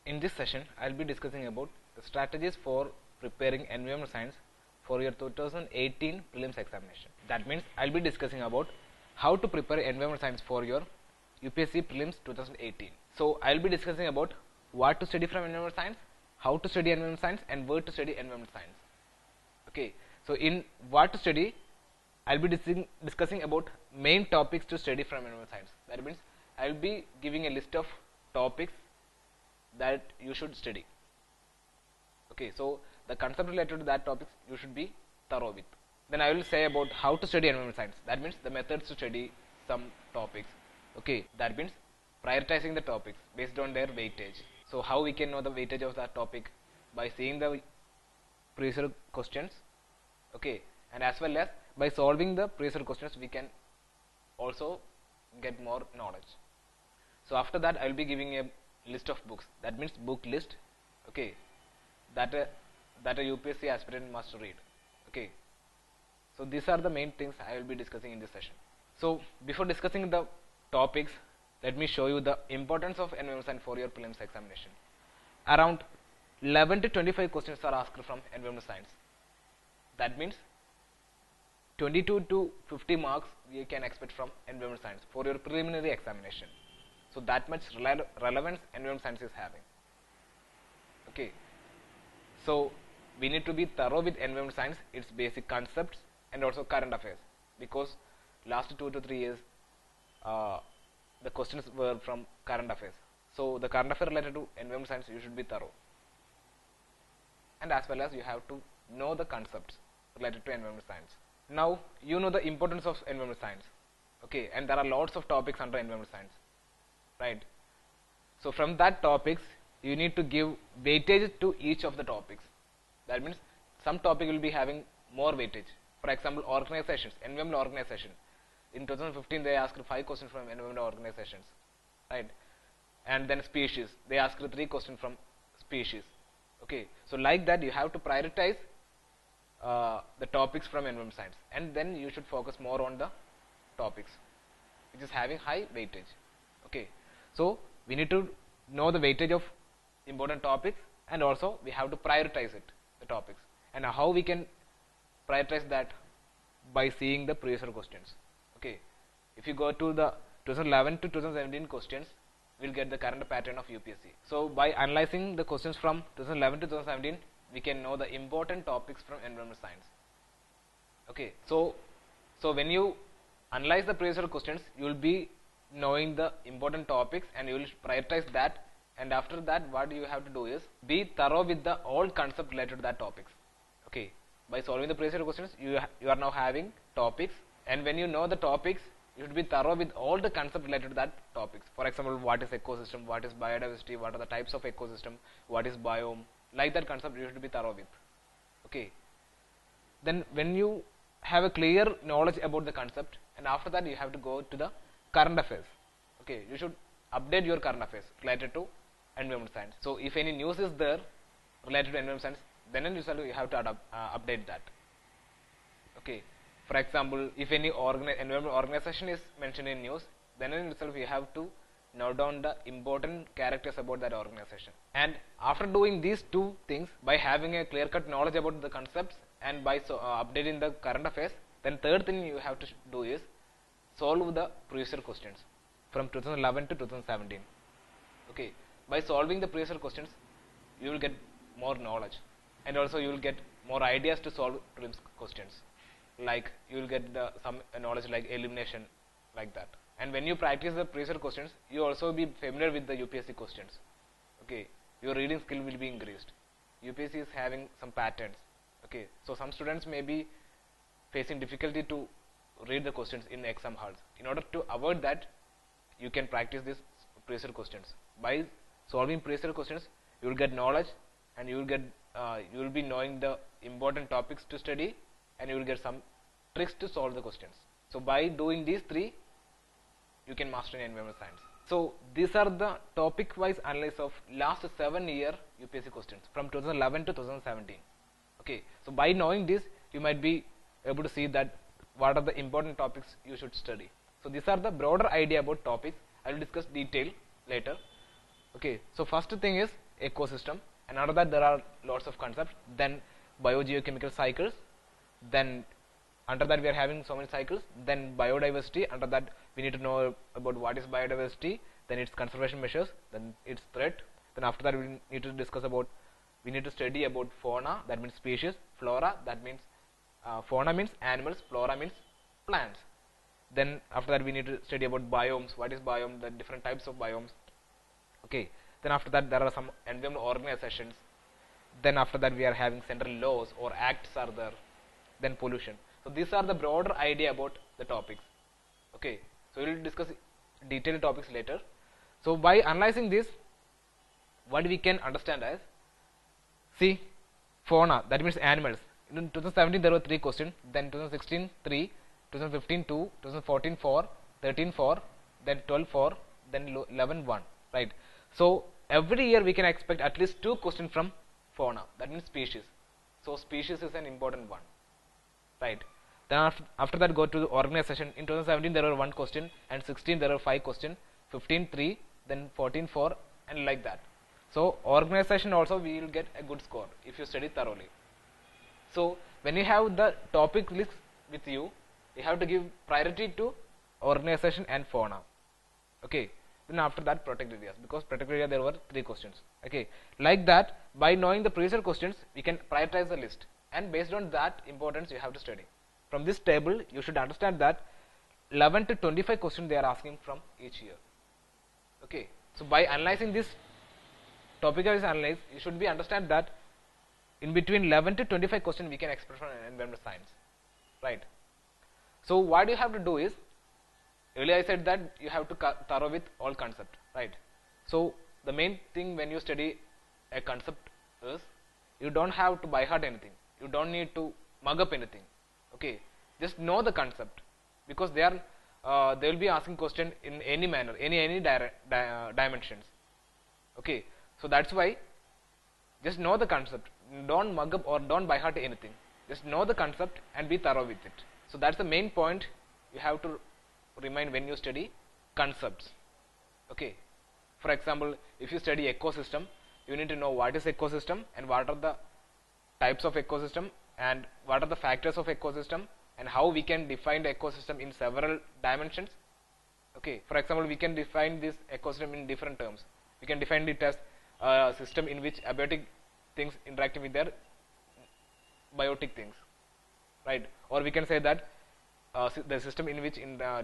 In this session, I will be discussing about the strategies for preparing environmental science for your 2018 prelims examination. That means I will be discussing about how to prepare environmental science for your UPSC prelims 2018. So I will be discussing about what to study from environmental science, how to study environmental science, and where to study environmental science. Okay, so in what to study, I will be discussing about main topics to study from environmental science. That means I will be giving a list of topics that you should study. Okay, so the concept related to that topics you should be thorough with. Then I will say about how to study environmental science. That means the methods to study some topics. Okay, that means prioritizing the topics based on their weightage. So how we can know the weightage of that topic? By seeing the previous questions. Okay, and as well as by solving the previous questions we can also get more knowledge. So after that I will be giving a list of books. That means book list. Okay, that a UPSC aspirant must read. Okay, so these are the main things I will be discussing in this session. So before discussing the topics, let me show you the importance of environmental science for your prelims examination. Around 11 to 25 questions are asked from environmental science. That means 22 to 50 marks you can expect from environmental science for your preliminary examination. So that much relevance environmental science is having. Okay, so we need to be thorough with environmental science, its basic concepts and also current affairs, because last 2 to 3 years the questions were from current affairs. So the current affair related to environmental science you should be thorough, and as well as you have to know the concepts related to environmental science. Now you know the importance of environmental science. Okay, and there are lots of topics under environmental science, right? So from that topics you need to give weightage to each of the topics. That means some topic will be having more weightage. For example, organizations, environmental organization. In 2015 they asked 5 questions from environmental organizations, right? And then species, they asked 3 questions from species. Okay, so like that you have to prioritize the topics from environmental science, and then you should focus more on the topics which is having high weightage. Okay, so we need to know the weightage of important topics, and also we have to prioritize it, the topics. And how we can prioritize that? By seeing the previous questions. Okay, if you go to the 2011 to 2017 questions, we'll get the current pattern of UPSC. So by analyzing the questions from 2011 to 2017, we can know the important topics from environmental science. Okay, so when you analyze the previous questions, you will be knowing the important topics and you will prioritize that. And after that, what you have to do is be thorough with the all concept related to that topics. Okay, by solving the previous questions, you are now having topics, and when you know the topics, you should be thorough with all the concept related to that topics. For example, what is ecosystem, what is biodiversity, what are the types of ecosystem, what is biome, like that concept you should be thorough with. Okay, then when you have a clear knowledge about the concept, and after that you have to go to the current affairs. Okay, you should update your current affairs related to environmental science. So if any news is there related to environmental science, then you have to update that. Okay, for example, if any environmental organization is mentioned in news, then in itself you have to note down the important characters about that organization. And after doing these two things, by having a clear-cut knowledge about the concepts and by updating the current affairs, then third thing you have to do is solve the previous questions from 2011 to 2017. Okay, by solving the previous questions, you will get more knowledge, and also you will get more ideas to solve prelims questions. Like you will get some knowledge like elimination, like that. And when you practice the previous questions, you also be familiar with the UPSC questions. Okay, your reading skill will be increased. UPSC is having some patterns. Okay, so some students may be facing difficulty to read the questions in the exam halls. In order to avoid that, you can practice these previous questions. By solving previous questions, you will get knowledge, and you will be knowing the important topics to study, and you will get some tricks to solve the questions. So by doing these 3, you can master in environmental science. So these are the topic wise analysis of last 7 year UPSC questions from 2011 to 2017. Okay, so by knowing this, you might be able to see that what are the important topics you should study. So these are the broader idea about topics. I will discuss detail later. Okay, so first thing is ecosystem, and under that there are lots of concepts. Then biogeochemical cycles, then under that we are having so many cycles. Then biodiversity, under that we need to know about what is biodiversity, then its conservation measures, then its threat. Then after that we need to discuss about, we need to study about fauna, that means species, flora, that means fauna means animals, flora means plants. Then after that we need to study about biomes, what is biome, the different types of biomes. Okay. Then after that there are some environmental organizations. Then after that we are having central laws or acts are there. Then pollution. So these are the broader idea about the topics. Okay. So we will discuss detailed topics later. So by analyzing this, what we can understand as, see, fauna, that means animals. In 2017 there were 3 questions, then 2016 3, 2015 2, 2014 4, 13 4, then 12 4, then 11 1, right? So every year we can expect at least 2 questions from fauna, that means species. So species is an important one, right? Then after that go to the organization. In 2017 there were 1 question, and 16 there were 5 questions, 15 3, then 14 4, and like that. So organization also we will get a good score if you study thoroughly. So when you have the topic list with you, you have to give priority to organization and fauna. Okay. Then after that protected areas, because protected area there were 3 questions. Okay. Like that, by knowing the previous questions, we can prioritize the list, and based on that importance you have to study. From this table you should understand that 11 to 25 questions they are asking from each year. Okay. So by analyzing this topic is analyzed, you should be understand that in between 11 to 25 questions we can expect from environmental science, right? So what you have to do is, earlier I said that you have to thorough with all concept, right? So the main thing when you study a concept is, you don't have to by heart anything, you don't need to mug up anything. Okay, just know the concept, because they will be asking question in any manner, any dimensions. Okay, so that's why just know the concept, don't mug up or don't by heart anything, just know the concept and be thorough with it. So that's the main point you have to remind when you study concepts. Okay, for example, if you study ecosystem, you need to know what is ecosystem and what are the types of ecosystem and what are the factors of ecosystem and how we can define the ecosystem in several dimensions. Okay, for example, we can define this ecosystem in different terms. We can define it as a system in which abiotic things interacting with their biotic things, right? Or we can say that the system in which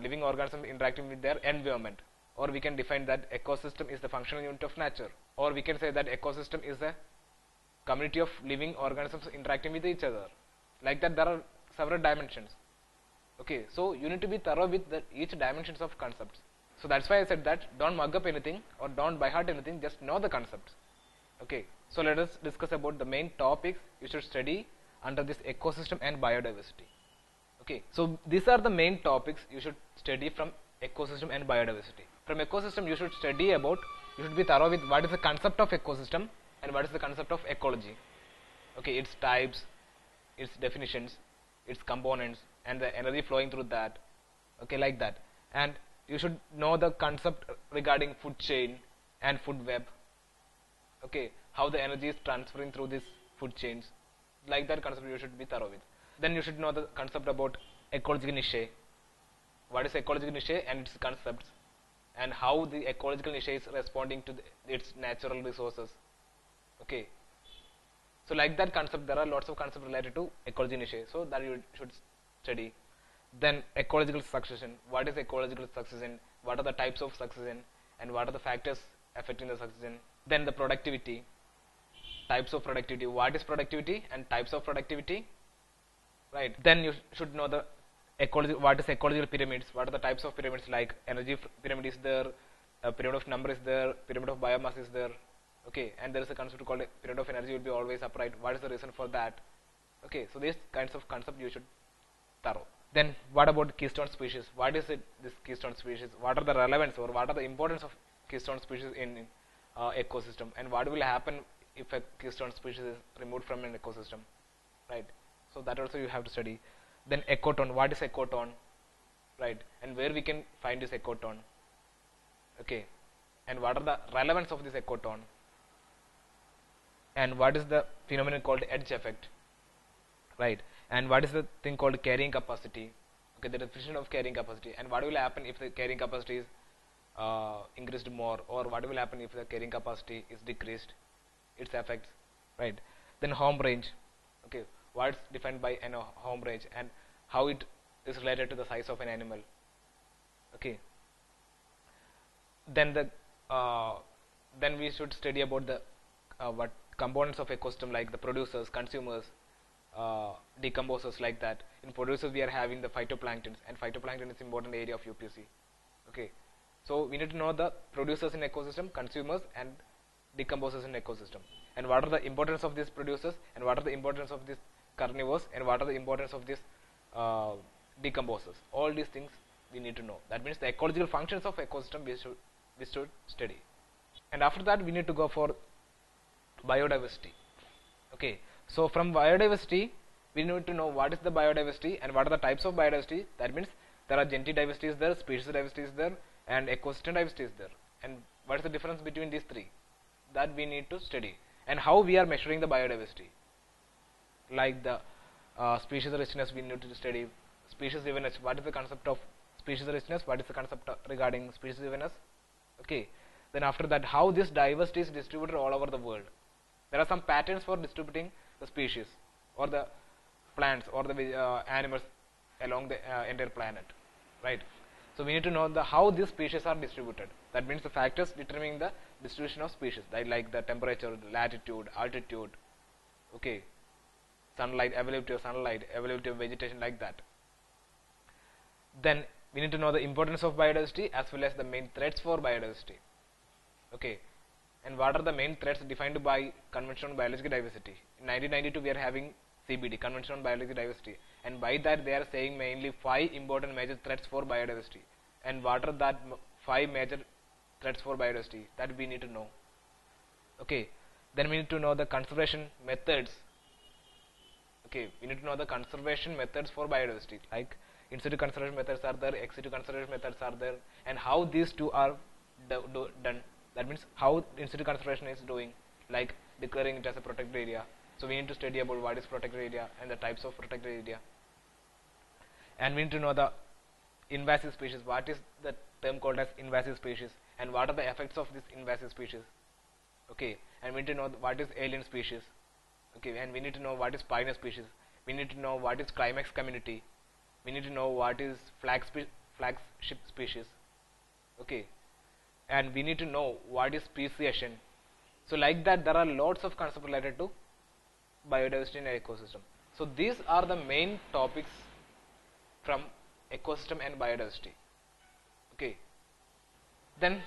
living organisms interacting with their environment. Or we can define that ecosystem is the functional unit of nature. Or we can say that ecosystem is a community of living organisms interacting with each other. Like that, there are several dimensions. Okay, so you need to be thorough with each dimensions of concepts. So that's why I said that don't mug up anything or don't by heart anything, just know the concepts. Okay, so let us discuss about the main topics you should study under this ecosystem and biodiversity. Okay, so these are the main topics you should study from ecosystem and biodiversity. From ecosystem you should study about, you should be thorough with what is the concept of ecosystem and what is the concept of ecology. Okay, its types, its definitions, its components, and the energy flowing through that. Okay, like that. And you should know the concept regarding food chain and food web. Okay, how the energy is transferring through these food chains. Like that concept you should be thorough with. Then you should know the concept about ecological niche. What is ecological niche and its concepts, and how the ecological niche is responding to its natural resources. Okay, so like that concept, there are lots of concepts related to ecology niche, so that you should study. Then ecological succession. What is ecological succession? What are the types of succession, and what are the factors affecting the succession? Then the productivity, types of productivity. What is productivity and types of productivity? Right. Then you should know the ecology. What is ecological pyramids? What are the types of pyramids? Like energy pyramid is there, pyramid of number is there, pyramid of biomass is there. Okay, and there is a concept called pyramid of energy will be always upright. What is the reason for that? Okay, so these kinds of concept you should thorough. Then what about keystone species? What is it, this keystone species? What are the relevance or what are the importance of keystone species in ecosystem, and what will happen if a keystone species is removed from an ecosystem, right? So that also you have to study. Then ecotone. What is ecotone, right? And where we can find this ecotone? Okay, and what are the relevance of this ecotone? and what is the phenomenon called edge effect, right? And what is the thing called carrying capacity? Okay, the definition of carrying capacity, and what will happen if the carrying capacity is increased more, or what will happen if the carrying capacity is decreased, its effects, right? Then home range, okay, what's defined by an home range and how it is related to the size of an animal, okay. Then the then we should study about the what components of ecosystem, like the producers, consumers, decomposers, like that. In producers we are having the phytoplanktons, and phytoplankton is important area of UPSC, okay. So we need to know the producers in ecosystem, consumers, and decomposers in ecosystem, and what are the importance of these producers, and what are the importance of these carnivores, and what are the importance of these decomposers. All these things we need to know. That means the ecological functions of ecosystem we should study. And after that we need to go for biodiversity, okay. So from biodiversity we need to know what is the biodiversity and what are the types of biodiversity. That means there are genetic diversity is there, species diversity is there, and ecosystem diversity is there, and what is the difference between these three, that we need to study. And how we are measuring the biodiversity, like the species richness we need to study, species evenness, what is the concept of species richness, what is the concept regarding species evenness, okay. Then after that, how this diversity is distributed all over the world. There are some patterns for distributing the species or the plants or the animals along the entire planet, right? So we need to know the how these species are distributed. That means the factors determining the distribution of species, like the temperature, latitude, altitude, okay, sunlight, availability of vegetation, like that. Then we need to know the importance of biodiversity as well as the main threats for biodiversity, okay. And what are the main threats defined by Convention on Biological Diversity? In 1992 we are having CBD, Convention on Biological Diversity, and by that they are saying mainly 5 important major threats for biodiversity. And what are that 5 major threats for biodiversity, that we need to know, okay. Then we need to know the conservation methods, okay. We need to know the conservation methods for biodiversity, like in situ conservation methods are there, ex situ conservation methods are there, and how these two are done. That means how in situ conservation is doing, like declaring it as a protected area. So we need to study about what is protected area and the types of protected area. And we need to know the invasive species, what is the term called as invasive species, and what are the effects of this invasive species, okay. And we need to know what is alien species, okay. And we need to know what is pioneer species. We need to know what is climax community. We need to know what is flagship species, okay. And we need to know what is speciation. So like that there are lots of concepts related to biodiversity in an ecosystem. So these are the main topics from ecosystem and biodiversity, okay. Then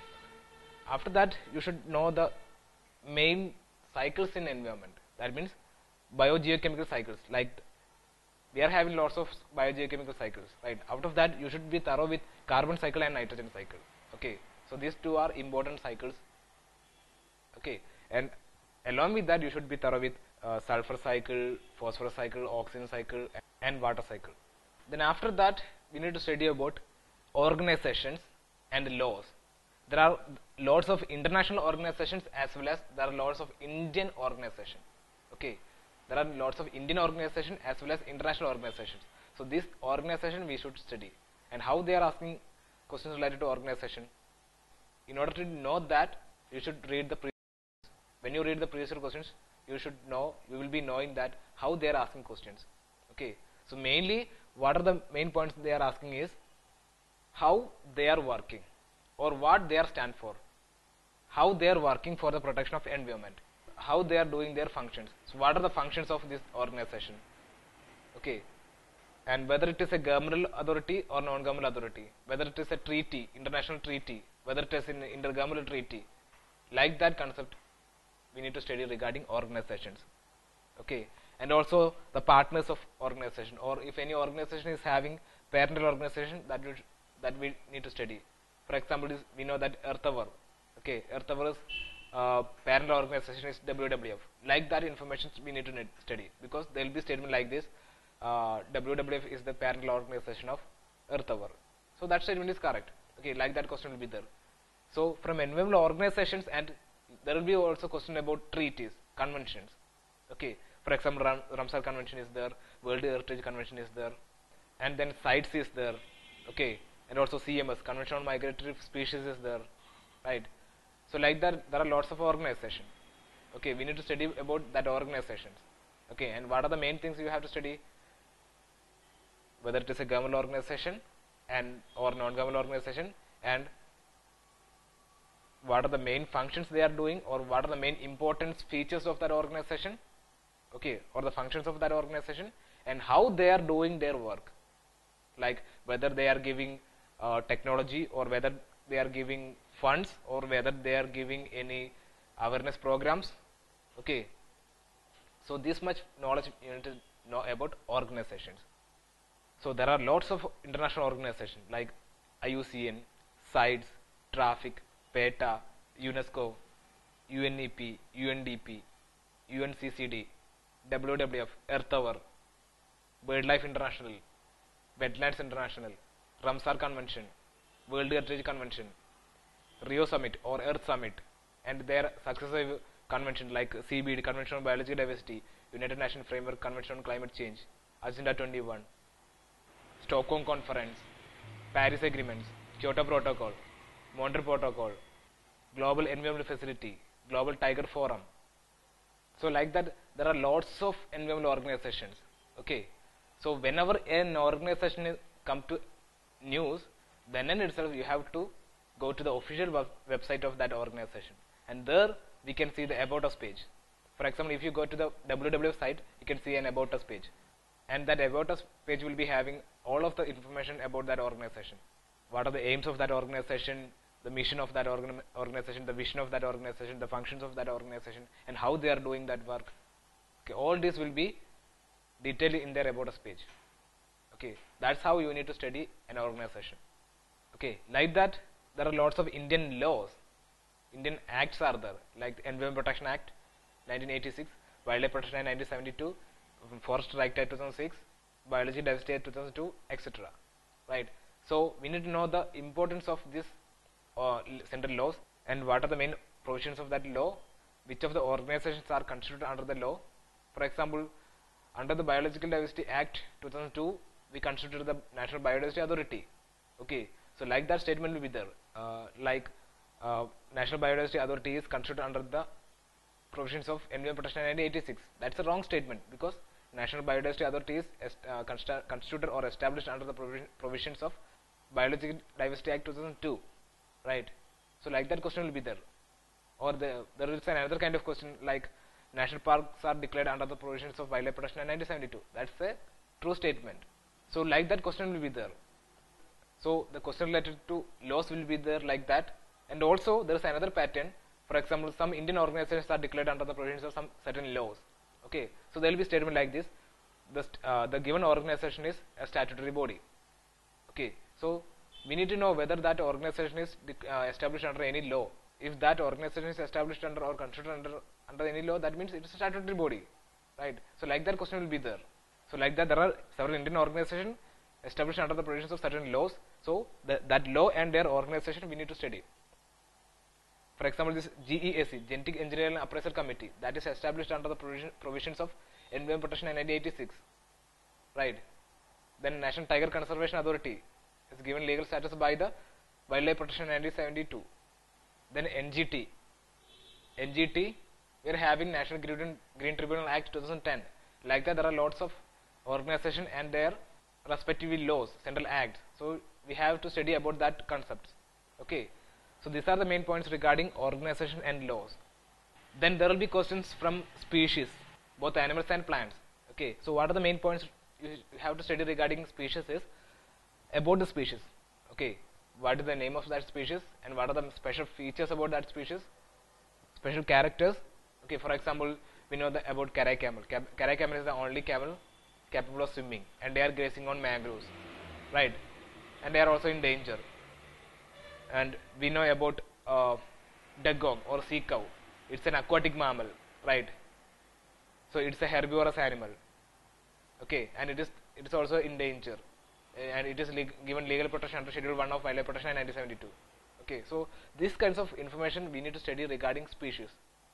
after that you should know the main cycles in environment. That means biogeochemical cycles, like we are having lots of biogeochemical cycles, right? Out of that you should be thorough with carbon cycle and nitrogen cycle, okay. So these two are important cycles, okay. And along with that you should be thorough with sulfur cycle, phosphorus cycle, oxygen cycle, and water cycle. Then after that we need to study about organizations and laws. There are lots of international organizations as well as there are lots of Indian organizations, okay. There are lots of Indian organizations as well as international organizations. So this organization we should study, and how they are asking questions related to organization. In order to know that, you should read the previous. When you read the previous questions, you will be knowing that how they are asking questions, okay. So mainly what are the main points they are asking is how they are working, or what they are stand for, how they are working for the protection of environment, how they are doing their functions. So what are the functions of this organization, okay. And whether it is a governmental authority or non-governmental authority, whether it is a treaty, international treaty, whether it is an intergovernmental treaty, like that concept we need to study regarding organizations, okay. And also the partners of organization, or if any organization is having parental organization, that we need to study. For example, we know that Earth Hour, okay, Earth Hour's parental organization is WWF. Like that information we need to study, because there will be statement like this: WWF is the parental organization of Earth Hour. So that statement is correct, okay. Like that question will be there. So from environmental organizations, and there will be also question about treaties. conventions. Okay, for example, Ramsar Convention is there, World Heritage Convention is there, and then CITES is there. Okay, and also CMS, Convention on Migratory Species is there, right? So like that, there are lots of organizations. Okay, we need to study about that organizations. Okay, and what are the main things you have to study? Whether it is a government organization and or non-government organization, and what are the main functions they are doing, or what are the main important features of that organization, okay, or the functions of that organization, and how they are doing their work, like whether they are giving technology, or whether they are giving funds, or whether they are giving any awareness programs. Okay, so this much knowledge you need to know about organizations. So there are lots of international organizations like IUCN, CITES, Traffic, PETA, UNESCO, UNEP, UNDP, UNCCD, WWF, Earth Hour, BirdLife International, Wetlands International, Ramsar Convention, World Heritage Convention, Rio Summit or Earth Summit, and their successive convention like CBD, Convention on Biological Diversity, United Nations Framework Convention on Climate Change, Agenda 21, Stockholm Conference, Paris Agreements, Kyoto Protocol, Montreal Protocol, Global Environmental Facility, Global Tiger Forum. So like that, there are lots of environmental organizations. Okay, so whenever an organization is come to news, then in itself you have to go to the official website of that organization, and there we can see the About Us page. For example, if you go to the WWF site, you can see an About Us page, and that About Us page will be having all of the information about that organization. What are the aims of that organization, the mission of that organization, the vision of that organization, the functions of that organization, and how they are doing that work. Okay, all this will be detailed in their About Us page. Okay, that's how you need to study an organization. Okay, like that, there are lots of Indian laws, Indian acts are there, like the Environment Protection Act 1986, Wildlife Protection Act 1972, Forest Act 2006, Biology Diversity Act 2002, etc. Right. So we need to know the importance of this central laws, and what are the main provisions of that law, which of the organizations are considered under the law. For example, under the Biological Diversity Act 2002, we consider the National Biodiversity Authority. Okay, so like that statement will be there, National Biodiversity Authority is considered under the provisions of Environment Protection Act 1986. That's a wrong statement, because National Biodiversity Authority is constituted or established under the provisions of Biological Diversity Act 2002, right? So like that question will be there. Or there is another kind of question like national parks are declared under the provisions of Wildlife Protection Act 1972. That's a true statement. So like that question will be there. So the question related to laws will be there like that. And also there is another pattern. For example, some Indian organizations are declared under the provisions of some certain laws. Okay, so there will be statement like this: the given organization is a statutory body. Okay, so we need to know whether that organization is established under any law. If that organization is established under or considered under any law, that means it is a statutory body, right? So like that question will be there. So like that, there are several Indian organizations established under the provisions of certain laws. So that law and their organization we need to study. For example, this GEAC, Genetic Engineering and Appraisal Committee, that is established under the provisions of Environment Protection Act 1986, right? Then National Tiger Conservation Authority is given legal status by the Wildlife Protection Act 1972. Then NGT, we are having National Green Tribunal Act 2010. Like that, there are lots of organizations and their respective laws, central acts. So we have to study about that concepts. Okay. So these are the main points regarding organization and laws. Then there will be questions from species, both animals and plants. Okay. So what are the main points you have to study regarding species is about the species. Okay. What is the name of that species, and what are the special features about that species, special characters. Okay. For example, we know about Karai camel. Karai camel is the only camel capable of swimming, and they are grazing on mangroves, right? And they are also in danger. And we know about dugong or sea cow. It's an aquatic mammal, right? So it's a herbivorous animal. Okay, and it is also in danger, and it is given legal protection under Schedule 1 of Wildlife Protection Act 1972. Okay, so these kinds of information we need to study regarding species.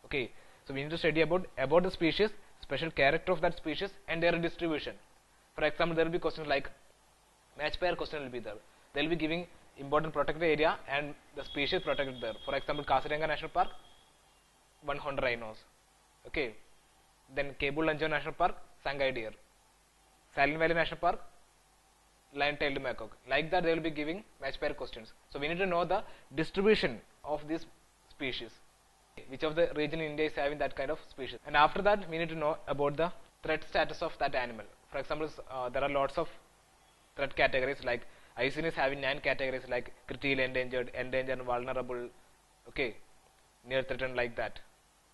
Okay, So we need to study about the species, special character of that species, and their distribution. For example, there will be questions like match pair question will be there. They will be giving important protected area and the species protected there. For example, Kaziranga National Park, 1 horned rhinos. Okay. Then Cable Lanjo National Park, Sangai deer. Silent Valley National Park, lion-tailed macaque. Like that, they will be giving match pair questions. So we need to know the distribution of these species. Which of the region in India is having that kind of species. And after that, we need to know about the threat status of that animal. For example, there are lots of threat categories like IUCN is having 9 categories like critical endangered, endangered, vulnerable, okay, near threatened, like that.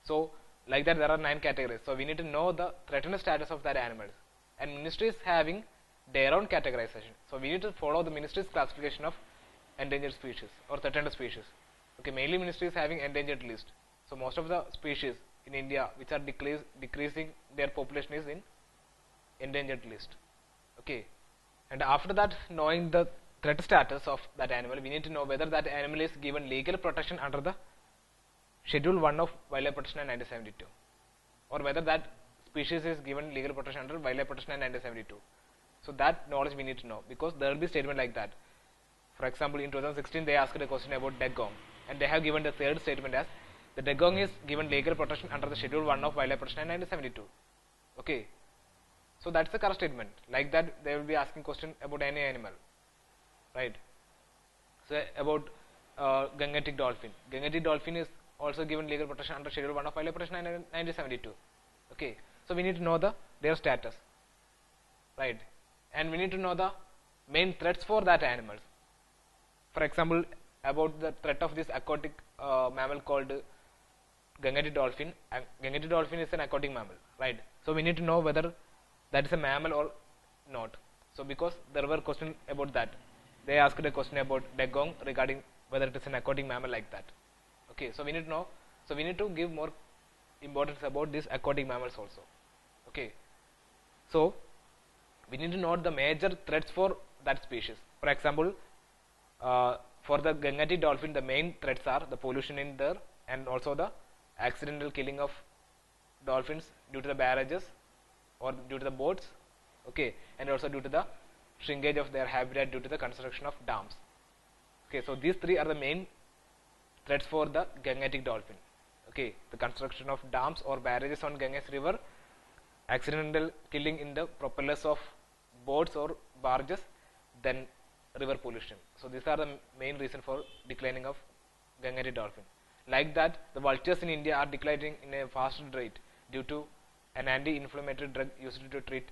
So like that there are 9 categories. So we need to know the threatened status of that animal. And ministry is having their own categorization. So we need to follow the ministry's classification of endangered species or threatened species. Okay, mainly ministry is having endangered list. So most of the species in India which are decreasing their population is in endangered list. Okay. And after that, knowing the threat status of that animal, we need to know whether that animal is given legal protection under the Schedule 1 of Wildlife Protection Act 1972, or whether that species is given legal protection under Wildlife Protection Act 1972. So that knowledge we need to know, because there will be statement like that. For example, in 2016 they asked a question about dugong, and they have given the third statement as the dugong is given legal protection under the Schedule 1 of Wildlife Protection Act 1972. Okay. So that's the correct statement. Like that, they will be asking question about any animal, right? So about gangetic dolphin. Gangetic dolphin is also given legal protection under Schedule 1 of Wildlife Protection Act 1972. Okay. So we need to know their status, right? And we need to know the main threats for that animals. For example, about the threat of this aquatic mammal called gangetic dolphin. Gangetic dolphin is an aquatic mammal, right? So we need to know whether that is a mammal or not. So because there were questions about that, they asked a question about dugong regarding whether it is an aquatic mammal, like that. Okay, so we need to know. So we need to give more importance about these aquatic mammals also. Okay, so we need to note the major threats for that species. For example, for the gangetic dolphin, the main threats are the pollution in there and also the accidental killing of dolphins due to the barrages or due to the boats, okay, and also due to the shrinkage of their habitat due to the construction of dams. Okay, so these 3 are the main threats for the gangetic dolphin. Okay, the construction of dams or barrages on Ganges river, accidental killing in the propellers of boats or barges, then river pollution. So these are the main reason for declining of gangetic dolphin. Like that, the vultures in India are declining in a faster rate due to an anti-inflammatory drug used to treat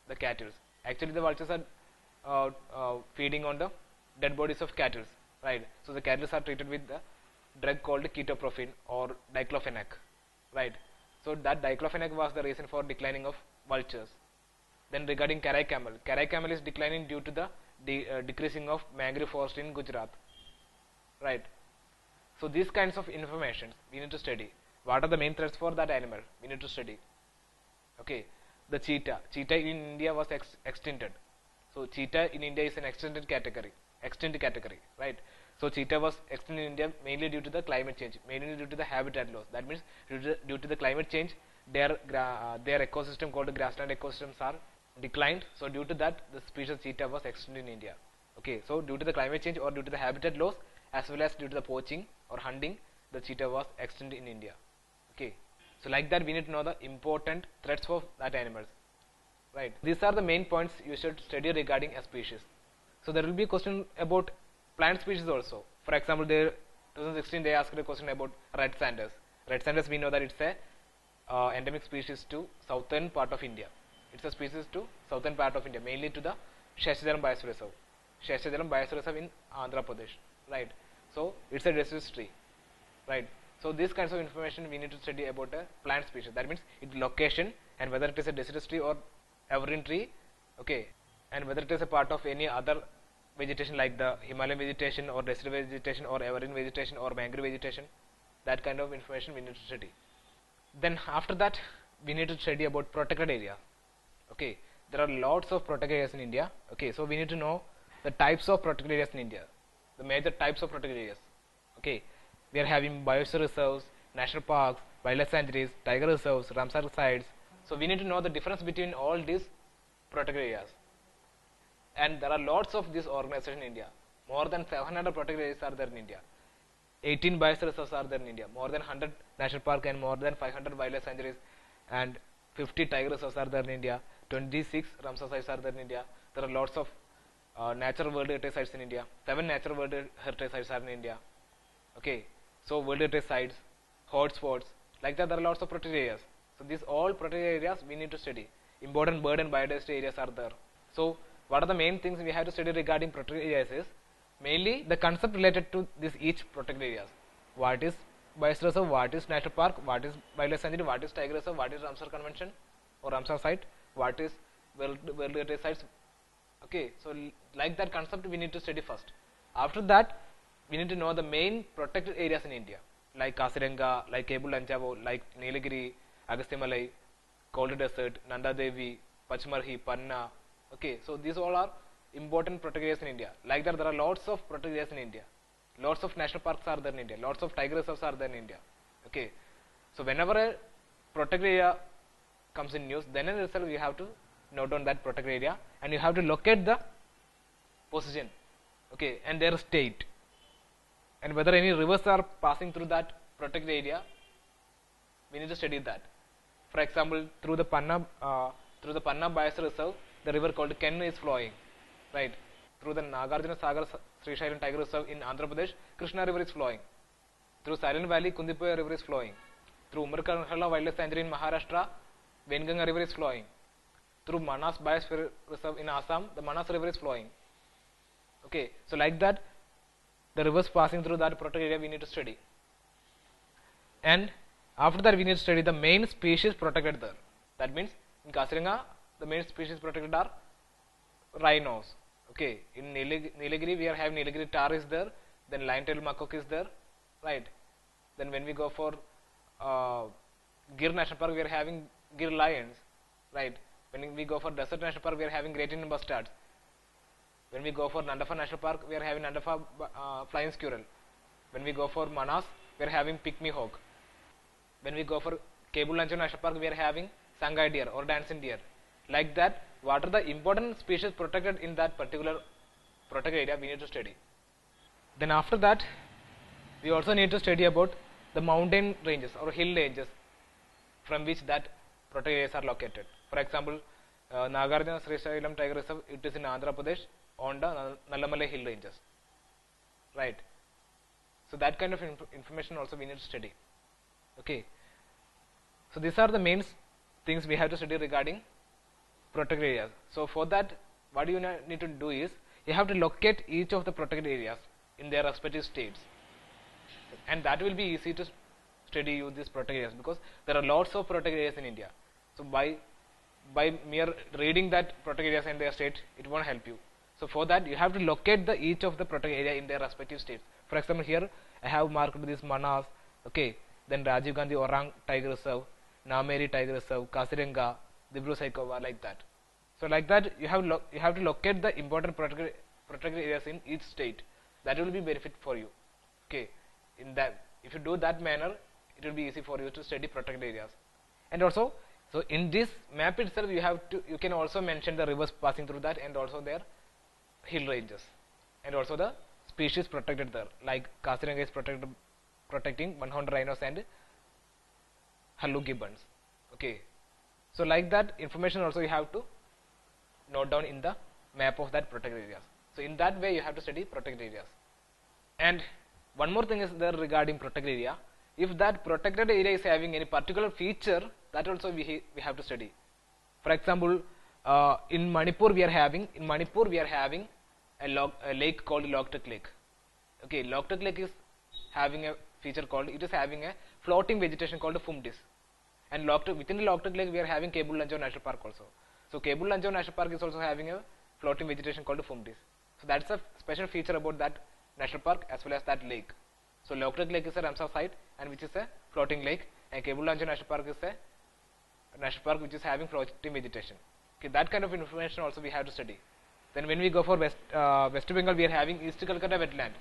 the cattle. Actually, the vultures are feeding on the dead bodies of cattle, right? So the cattle are treated with the drug called ketoprofen or diclofenac, right? So that diclofenac was the reason for declining of vultures. Then regarding carai camel is declining due to the decreasing of mangrove forest in Gujarat, right? So these kinds of information we need to study. What are the main threats for that animal? We need to study. Okay, the cheetah in India was extincted. So cheetah in India is an extinct category, right? So cheetah was extinct in India mainly due to the climate change, mainly due to the habitat loss. That means due to the climate change, their ecosystem called grassland ecosystems are declined. So due to that, the species cheetah was extinct in India. Okay, so due to the climate change or due to the habitat loss, as well as due to the poaching or hunting, the cheetah was extinct in India. Okay, so like that, we need to know the important threats for that animals, right? These are the main points you should study regarding a species. So there will be a question about plant species also. For example, 2016 they asked a question about red sanders. Red sanders, we know that it's a endemic species to southern part of India. It's a species to southern part of India, mainly to the Sheshajalam Biosphere Reserve. Sheshajalam Biosphere Reserve in Andhra Pradesh, right? So it's a deciduous tree, right? So these kinds of information we need to study about a plant species. That means its location and whether it is a deciduous tree or evergreen tree, okay, and whether it is a part of any other vegetation like the Himalayan vegetation or deciduous vegetation or evergreen vegetation or mangrove vegetation. That kind of information we need to study. Then after that, we need to study about protected area. Okay, there are lots of protected areas in India. Okay, so we need to know the types of protected areas in India, the major types of protected areas. Okay, we are having biosphere reserves, national parks, wildlife sanctuaries, tiger reserves, Ramsar sites. So we need to know the difference between all these protected areas. And there are lots of these organizations in India. More than 700 protected areas are there in India. 18 biosphere reserves are there in India. More than 100 national parks and more than 500 wildlife sanctuaries and 50 tiger reserves are there in India. 26 Ramsar sites are there in India. There are lots of natural world heritage sites in India. 7 natural world heritage sites are in India. Okay, so world heritage sites, hotspots, like that there are lots of protected areas. So these all protected areas we need to study. Important bird and biodiversity areas are there. So what are the main things we have to study regarding protected areas is mainly the concept related to this each protected areas. What is biosphere reserve, what is national park, what is wildlife sanctuary, what is tiger reserve, what is Ramsar convention or Ramsar site, what is world heritage sites. Okay, so like that concept we need to study first. After that we need to know the main protected areas in India, like Kaziranga, like Kebul Lanchavo, like Nilagiri, Agastyamalai, Cold Desert, Nanda Devi, Pachmarhi, Panna. Okay, so these all are important protected areas in India. Like that there are lots of protected areas in India. Lots of national parks are there in India. Lots of tiger reserves are there in India. Okay, so whenever a protected area comes in news, then in itself you have to note down that protected area and you have to locate the position, okay, and their state, and whether any rivers are passing through that protected area. We need to study that. For example, through the Panna Biosphere Reserve, the river called Ken is flowing, right? Through the Nagarjuna Sagar Sri Shailam Tiger Reserve in Andhra Pradesh, Krishna River is flowing. Through Silent Valley, Kundipoya River is flowing. Through Umarkanhala Wildlife Sanctuary in Maharashtra, Venganga River is flowing. Through Manas Biosphere Reserve in Assam, the Manas River is flowing. Okay, so like that, the rivers passing through that protected area we need to study. And after that we need to study the main species protected there. That means in Kaziranga, the main species protected are rhinos. Okay, in Nilagiri we are having Nilagiri tar is there, then lion-tailed macaque is there, right? Then when we go for Gir National Park we are having Gir lions, right? When we go for Desert National Park we are having great Indian bustards. When we go for Nandafa National Park we are having Nandafa flying squirrel. When we go for Manas we are having pygmy hawk. When we go for Kebul Lanchavo National Park we are having Sangai deer or dancing deer. Like that, what are the important species protected in that particular protected area we need to study. Then after that we also need to study about the mountain ranges or hill ranges from which that protected areas are located. For example, Nagarjuna Sri Shailam Tiger Reserve, it is in Andhra Pradesh on the Nallamalai hill ranges, right? So that kind of information also we need to study. Okay, so these are the main things we have to study regarding protected areas. So for that, what you need to do is you have to locate each of the protected areas in their respective states, and that will be easy to study you these protected areas because there are lots of protected areas in India. So by mere reading that protected areas in their state, it won't help you. So for that you have to locate the each of the protected area in their respective states. For example, here I have marked this Manas, okay, then Rajiv Gandhi Orang Tiger Reserve, Nameri Tiger Reserve, Kaziranga, Dibru Saikova, like that. So like that you have to locate the important protected areas in each state. That will be benefit for you. Okay, in that if you do that manner, it will be easy for you to study protected areas. And also, so in this map itself you can also mention the rivers passing through that and also their hill ranges and also the species protected there, like Kaziranga is protecting one-horned rhinos and Hallu gibbons. Okay, so like that information also you have to note down in the map of that protected areas. So in that way you have to study protected areas. And one more thing is there regarding protected area. If that protected area is having any particular feature, that also we have to study. For example, in Manipur we are having a lake called Loktak Lake. Okay, Loktak Lake is having a feature called, it is having a floating vegetation called Fumdis. And within the Loktak Lake we are having Kebul Lanchavo National Park also. So Kebul Lanchavo National Park is also having a floating vegetation called Fumdis. So that's a special feature about that national park as well as that lake. So Loktak Lake is a Ramsar site and which is a floating lake, and Kebul Lanchavo National Park is a national park which is having floating vegetation. Okay, that kind of information also we have to study. Then when we go for West Bengal, we are having East Calcutta wetland.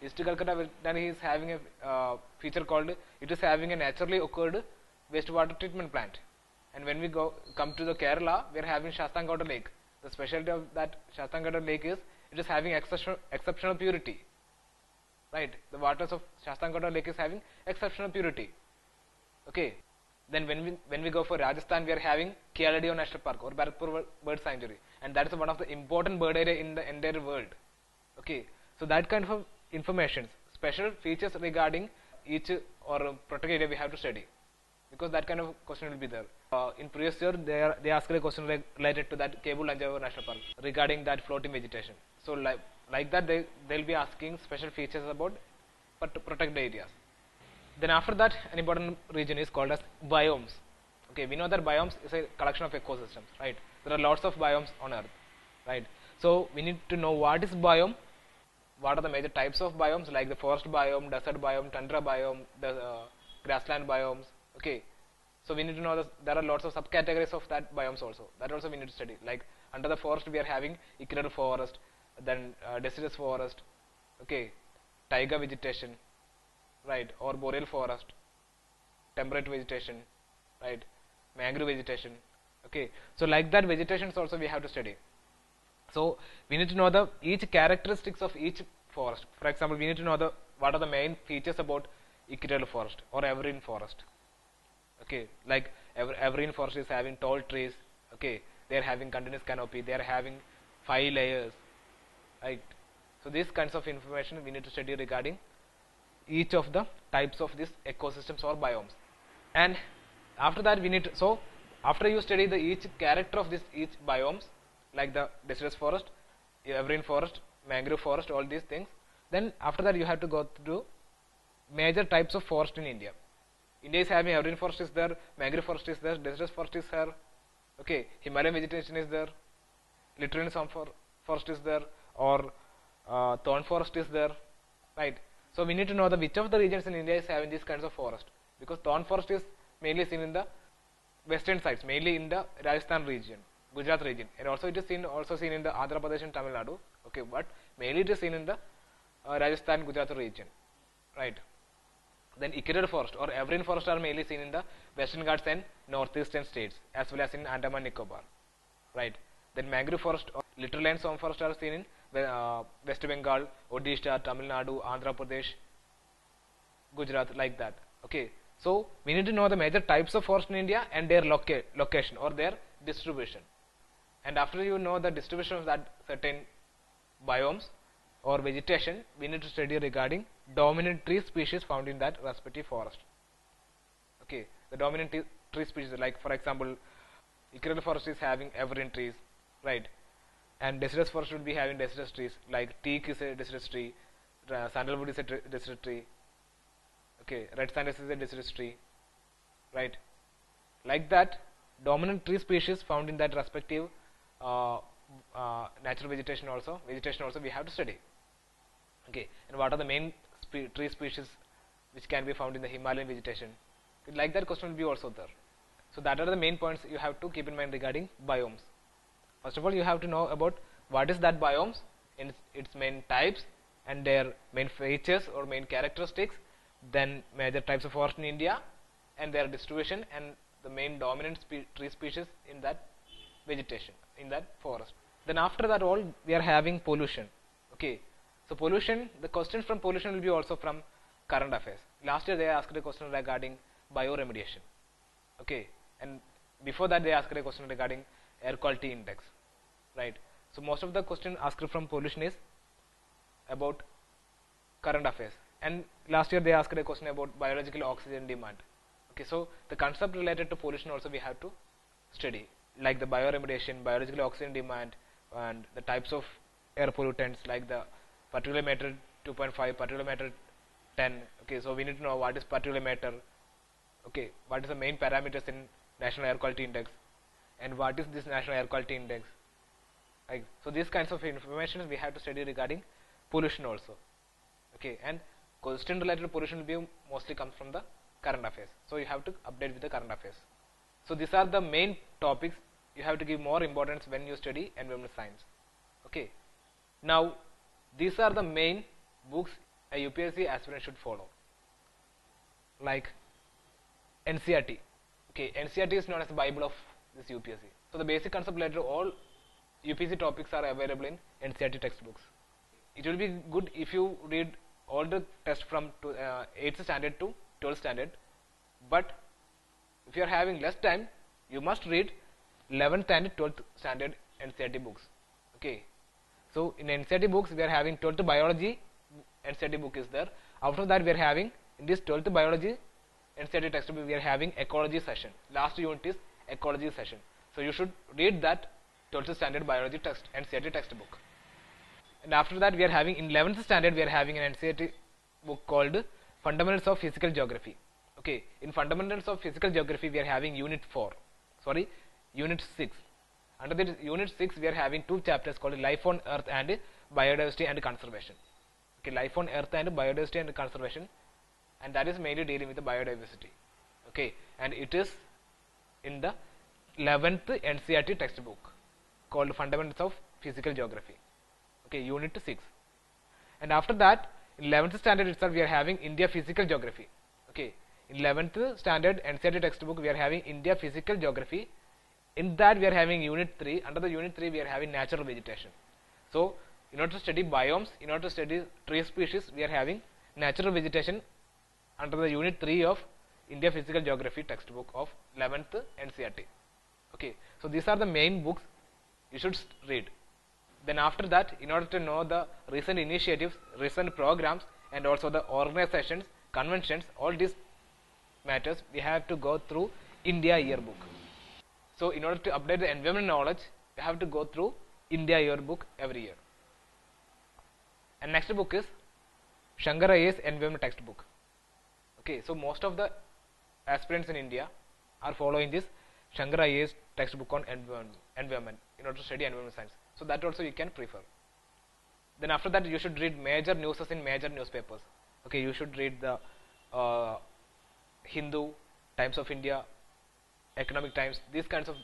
East Calcutta Veterinary is having a feature called, it is having a naturally occurred wastewater treatment plant. And when we come to the Kerala, we are having Shastangota Lake. The specialty of that Shastangota Lake is it is having exceptional purity. Right, the waters of Shastangota Lake is having exceptional purity. Okay, then when we go for Rajasthan, we are having Kealadio National Park or Bharatpur Bird Sanctuary, and that is one of the important bird area in the entire world. Okay, so that kind of information, special features regarding each or protected area we have to study, because that kind of question will be there. In previous year, they asked a question related to that Kebu Lanjavar National Park regarding that floating vegetation. So like that they'll be asking special features about protected areas. Then after that, an important region is called as biomes. Okay, we know that biomes is a collection of ecosystems, right? There are lots of biomes on Earth, right? So we need to know what is biome, what are the major types of biomes, like the forest biome, desert biome, tundra biome, the grassland biomes. Okay, so we need to know that there are lots of subcategories of that biomes also. That also we need to study. Like under the forest, we are having equatorial forest, then deciduous forest, okay, taiga vegetation, right, or boreal forest, temperate vegetation, right, mangrove vegetation. Okay, so like that vegetations also we have to study. So we need to know each characteristics of each forest. For example, we need to know what are the main features about equatorial forest or evergreen forest. Okay, like evergreen forest is having tall trees. Okay, they are having continuous canopy. They are having 5 layers. Right. So these kinds of information we need to study regarding each of the types of these ecosystems or biomes. And after that we need to, so after you study each character of each biomes, like the deciduous forest, evergreen forest, mangrove forest, all these things, then after that you have to go through major types of forest in India. India is having evergreen forest is there, mangrove forest is there, deciduous forest is there, okay, Himalayan vegetation is there, littorine forest is there, or thorn forest is there, right? So we need to know which of the regions in India is having these kinds of forest, because thorn forest is mainly seen in the western sides, mainly in the Rajasthan region, Gujarat region, and also it is also seen in the Andhra Pradesh and Tamil Nadu. Okay, but mainly it is seen in the Rajasthan, Gujarat region, right? Then equatorial forest or evergreen forest are mainly seen in the Western Ghats and northeastern states, as well as in Andaman Nicobar, right? Then mangrove forest or littoral and swamp forest are seen in West Bengal, Odisha, Tamil Nadu, Andhra Pradesh, Gujarat, like that. Okay, so we need to know the major types of forest in India and their location or their distribution. And after you know the distribution of that certain biomes or vegetation, we need to study regarding dominant tree species found in that respective forest. Okay, the dominant tree species, like for example, equatorial forest is having evergreen trees, right? And deciduous forest will be having deciduous trees, like teak is a deciduous tree, sandalwood is a deciduous tree, okay, red sandus is a deciduous tree, right? Like that, dominant tree species found in that respective natural vegetation also we have to study. Okay, and what are the main tree species which can be found in the Himalayan vegetation? Like that question will be also there. So that are the main points you have to keep in mind regarding biomes. First of all, you have to know about what is that biomes, in its main types and their main features or main characteristics, then major types of forest in India and their distribution, and the main dominant tree species in that vegetation, in that forest. Then after that all, we are having pollution. Okay, so pollution, the questions from pollution will be also from current affairs. Last year they asked a question regarding bioremediation. Okay, and before that they asked a question regarding air quality index, right? So most of the question asked from pollution is about current affairs, and last year they asked a question about biological oxygen demand. Okay, so the concept related to pollution also we have to study, like the bioremediation, biological oxygen demand, and the types of air pollutants like the particulate matter 2.5, particulate matter 10. Okay, so we need to know what is particulate matter. Okay, what is the main parameters in National Air Quality Index, and what is this National Air Quality Index? Right. So these kinds of information we have to study regarding pollution also. Okay, and question related to pollution will be mostly comes from the current affairs. So you have to update with the current affairs. So these are the main topics you have to give more importance when you study environmental science. Okay. Now these are the main books a UPSC aspirant should follow, like NCRT. Okay, NCRT is known as the Bible of this UPSC. So the basic concept related to all UPSC topics are available in NCRT textbooks. It will be good if you read all the tests from 8th standard to 12th standard, but if you are having less time, you must read 11th and 12th standard NCRT books. Okay, so in NCRT books we are having 12th biology NCRT book is there. After that we are having in this 12th biology NCRT textbook we are having ecology session. Last unit is ecology session. So you should read that 12th standard biology text NCRT textbook. And after that we are having in 11th standard we are having an NCRT book called Fundamentals of Physical Geography. Okay, in Fundamentals of Physical Geography we are having unit 6. Under this unit 6 we are having two chapters called Life on Earth and Biodiversity and Conservation. Okay, Life on Earth and Biodiversity and Conservation, and that is mainly dealing with the biodiversity. Okay, and it is in the 11th NCRT textbook called Fundamentals of Physical Geography. Okay, unit 6. And after that in 11th standard itself we are having India Physical Geography. Okay, in 11th standard NCRT textbook we are having India Physical Geography. In that we are having unit 3. Under the unit 3 we are having natural vegetation. So in order to study biomes, in order to study tree species, we are having natural vegetation under the unit 3 of India Physical Geography textbook of 11th NCRT. Okay, so these are the main books you should read. Then after that, in order to know the recent initiatives, recent programs, and also the organizations, conventions, all these matters, we have to go through India Yearbook. So in order to update the environment knowledge, we have to go through India Yearbook every year. And next book is Shankar IAS Environment textbook. Okay, so most of the aspirants in India are following this Shankar IAS textbook on environment in order to study environment science. So that also you can prefer. Then after that you should read major news in major newspapers. Okay, you should read the Hindu, Times of India, Economic Times, these kinds of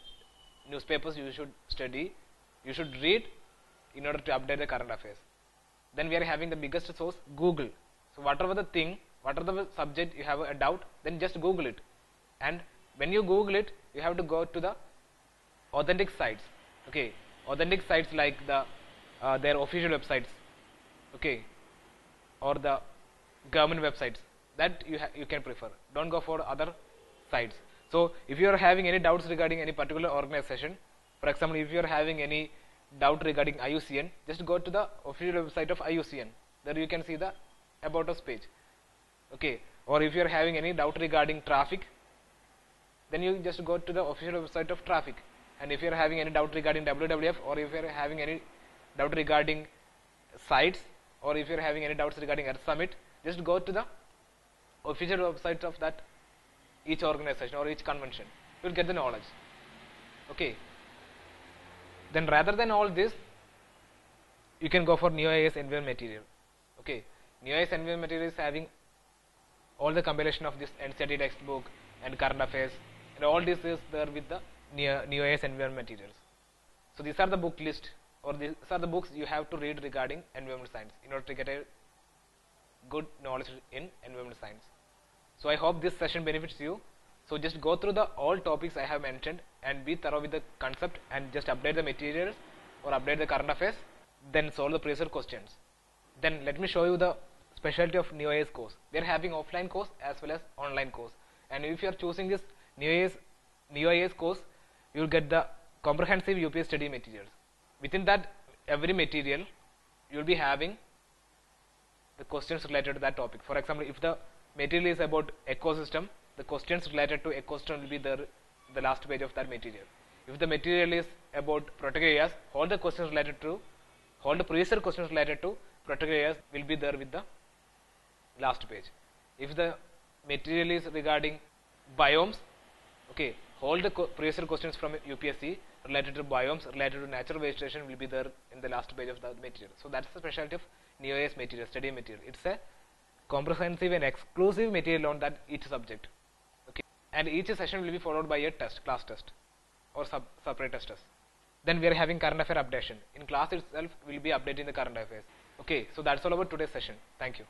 newspapers you should study, you should read in order to update the current affairs. Then we are having the biggest source, Google. So whatever the thing, whatever the subject you have a doubt, then just Google it. And when you Google it, you have to go to the authentic sites. Okay, authentic sites like the their official websites. Okay, or the government websites that you can prefer. Don't go for other sites. So if you are having any doubts regarding any particular organization, for example, if you are having any doubt regarding IUCN, just go to the official website of IUCN. There you can see the about us page. Okay, or if you are having any doubt regarding traffic, then you just go to the official website of traffic. And if you are having any doubt regarding WWF, or if you are having any doubt regarding sites, or if you are having any doubts regarding Earth Summit, just go to the official website of that each organization or each convention. You will get the knowledge. Okay. Then rather than all this, you can go for New IAS Environment material. Okay. New IAS Environment material is having all the compilation of this NCRT textbook and current affairs, and all this is there with the New IAS Environment materials. So these are the book list, or these are the books you have to read regarding environment science in order to get a good knowledge in environment science. So I hope this session benefits you. So just go through the all topics I have mentioned and be thorough with the concept and just update the materials or update the current affairs, then solve the previous questions. Then let me show you the specialty of New IAS course. We are having offline course as well as online course, and if you are choosing this New IAS course, you will get the comprehensive UPSC study materials. Within that every material you will be having the questions related to that topic. For example, if the material is about ecosystem, the questions related to ecosystem will be there in the last page of that material. If the material is about protected areas, all the previous questions related to protected areas will be there with the last page. If the material is regarding biomes, okay, all the previous questions from UPSC related to biomes, related to natural vegetation will be there in the last page of the material. So that's the specialty of New IAS material, study material. It's a comprehensive and exclusive material on that each subject. Okay, and each session will be followed by a test, class test or separate test. Then we are having current affair updation. In class itself we will be updating the current affairs. Okay, so that's all about today's session. Thank you.